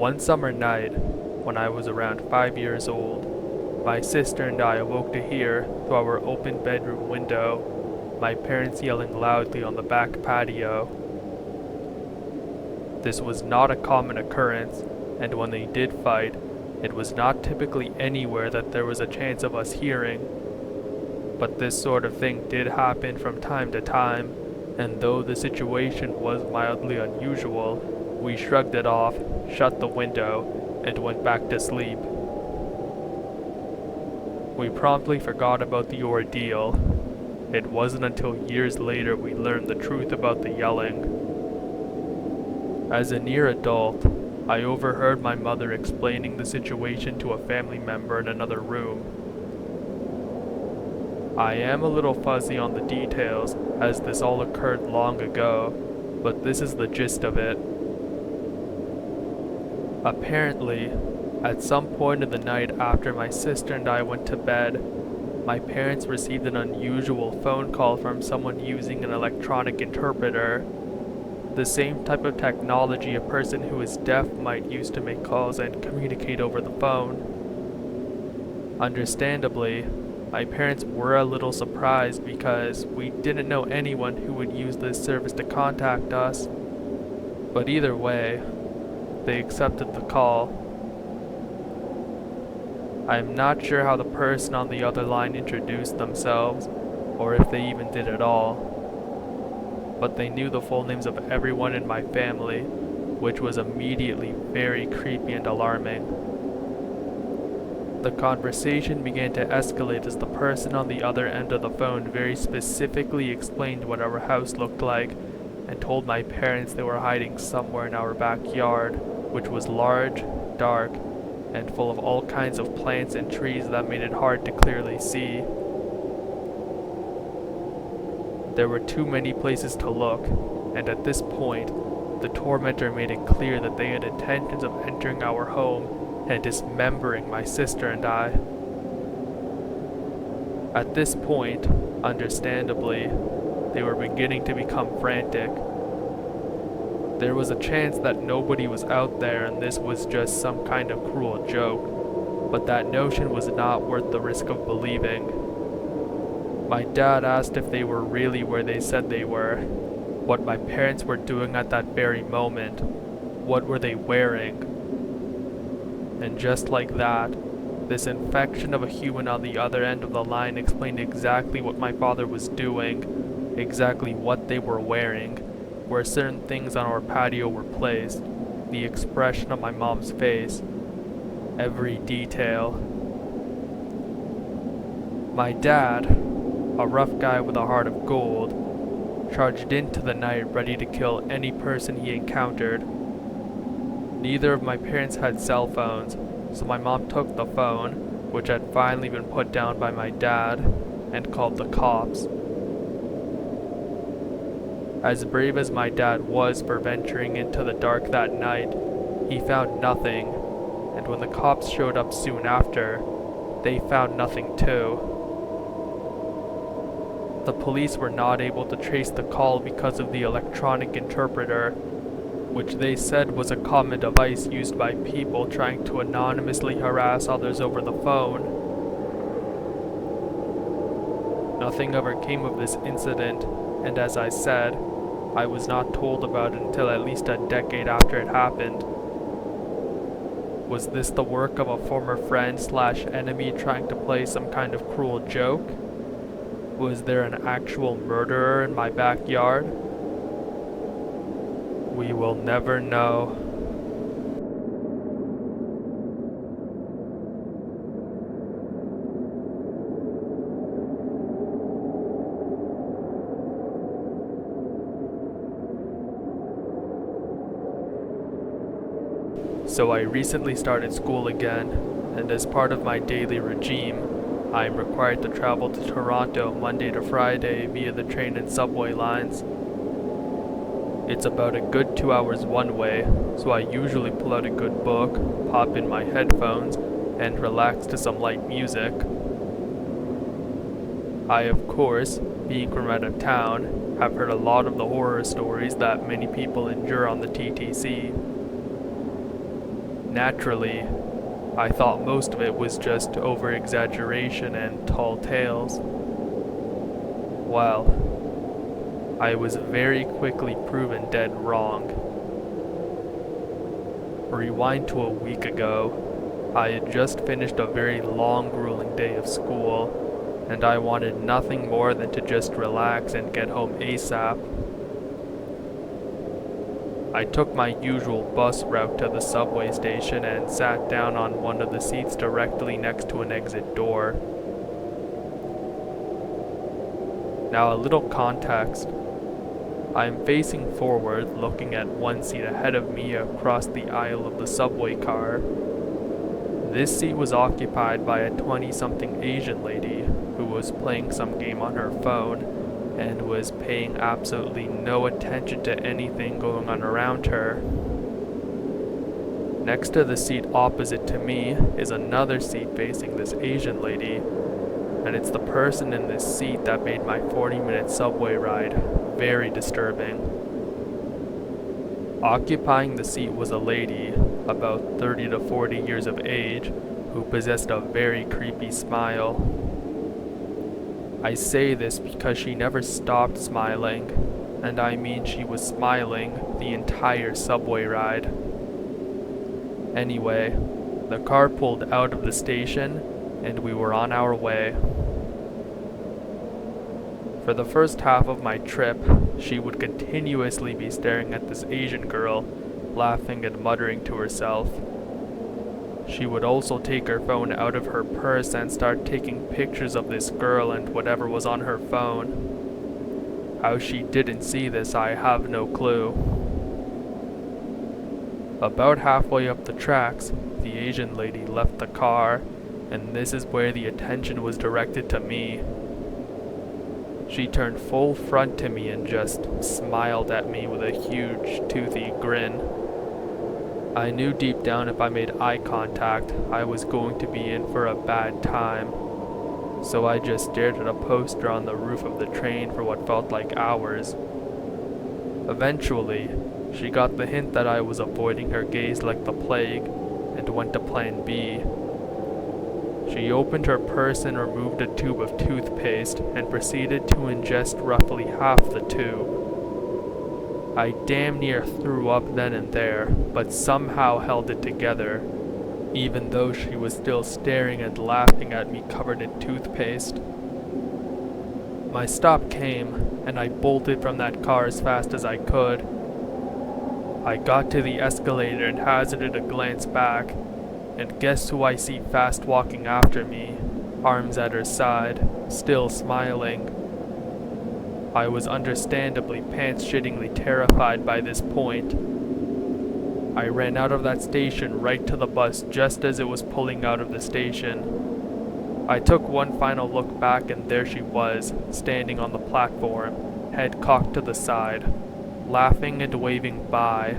One summer night, when I was around 5 years old, my sister and I awoke to hear, through our open bedroom window, my parents yelling loudly on the back patio. This was not a common occurrence, and when they did fight, it was not typically anywhere that there was a chance of us hearing. But this sort of thing did happen from time to time, and though the situation was mildly unusual, we shrugged it off, shut the window, and went back to sleep. We promptly forgot about the ordeal. It wasn't until years later we learned the truth about the yelling. As a near adult, I overheard my mother explaining the situation to a family member in another room. I am a little fuzzy on the details, as this all occurred long ago, but this is the gist of it. Apparently, at some point in the night after my sister and I went to bed, my parents received an unusual phone call from someone using an electronic interpreter, the same type of technology a person who is deaf might use to make calls and communicate over the phone. Understandably, my parents were a little surprised because we didn't know anyone who would use this service to contact us. But either way, they accepted the call. I am not sure how the person on the other line introduced themselves, or if they even did at all. But they knew the full names of everyone in my family, which was immediately very creepy and alarming. The conversation began to escalate as the person on the other end of the phone very specifically explained what our house looked like and told my parents they were hiding somewhere in our backyard, which was large, dark, and full of all kinds of plants and trees that made it hard to clearly see. There were too many places to look, and at this point, the tormentor made it clear that they had intentions of entering our home and dismembering my sister and I. At this point, understandably, they were beginning to become frantic. There was a chance that nobody was out there and this was just some kind of cruel joke, but that notion was not worth the risk of believing. My dad asked if they were really where they said they were, what my parents were doing at that very moment, what were they wearing. And just like that, this infection of a human on the other end of the line explained exactly what my father was doing, exactly what they were wearing, where certain things on our patio were placed, the expression of my mom's face, every detail. My dad, a rough guy with a heart of gold, charged into the night ready to kill any person he encountered. Neither of my parents had cell phones, so my mom took the phone, which had finally been put down by my dad, and called the cops. As brave as my dad was for venturing into the dark that night, he found nothing, and when the cops showed up soon after, they found nothing too. The police were not able to trace the call because of the electronic interpreter, which they said was a common device used by people trying to anonymously harass others over the phone. Nothing ever came of this incident, and as I said, I was not told about it until at least a decade after it happened. Was this the work of a former friend/enemy trying to play some kind of cruel joke? Was there an actual murderer in my backyard? We will never know. So I recently started school again, and as part of my daily regime, I am required to travel to Toronto Monday to Friday via the train and subway lines. It's about a good 2 hours one way, so I usually pull out a good book, pop in my headphones, and relax to some light music. I, of course, being from out of town, have heard a lot of the horror stories that many people endure on the TTC. Naturally, I thought most of it was just over-exaggeration and tall tales. Well, I was very quickly proven dead wrong. Rewind to a week ago. I had just finished a very long, grueling day of school, and I wanted nothing more than to just relax and get home ASAP. I took my usual bus route to the subway station and sat down on one of the seats directly next to an exit door. Now, a little context. I am facing forward, looking at one seat ahead of me across the aisle of the subway car. This seat was occupied by a 20-something Asian lady who was playing some game on her phone and was paying absolutely no attention to anything going on around her. Next to the seat opposite to me is another seat facing this Asian lady, and it's the person in this seat that made my 40-minute subway ride very disturbing. Occupying the seat was a lady, about 30 to 40 years of age, who possessed a very creepy smile. I say this because she never stopped smiling, and I mean she was smiling the entire subway ride. Anyway, the car pulled out of the station, and we were on our way. For the first half of my trip, she would continuously be staring at this Asian girl, laughing and muttering to herself. She would also take her phone out of her purse and start taking pictures of this girl and whatever was on her phone. How she didn't see this, I have no clue. About halfway up the tracks, the Asian lady left the car, and this is where the attention was directed to me. She turned full front to me and just smiled at me with a huge, toothy grin. I knew deep down if I made eye contact, I was going to be in for a bad time. So I just stared at a poster on the roof of the train for what felt like hours. Eventually, she got the hint that I was avoiding her gaze like the plague, and went to plan B. She opened her purse and removed a tube of toothpaste and proceeded to ingest roughly half the tube. I damn near threw up then and there, but somehow held it together, even though she was still staring and laughing at me covered in toothpaste. My stop came, and I bolted from that car as fast as I could. I got to the escalator and hazarded a glance back, and guess who I see fast walking after me, arms at her side, still smiling. I was understandably pants-shittingly terrified by this point. I ran out of that station right to the bus just as it was pulling out of the station. I took one final look back, and there she was, standing on the platform, head cocked to the side, laughing and waving bye.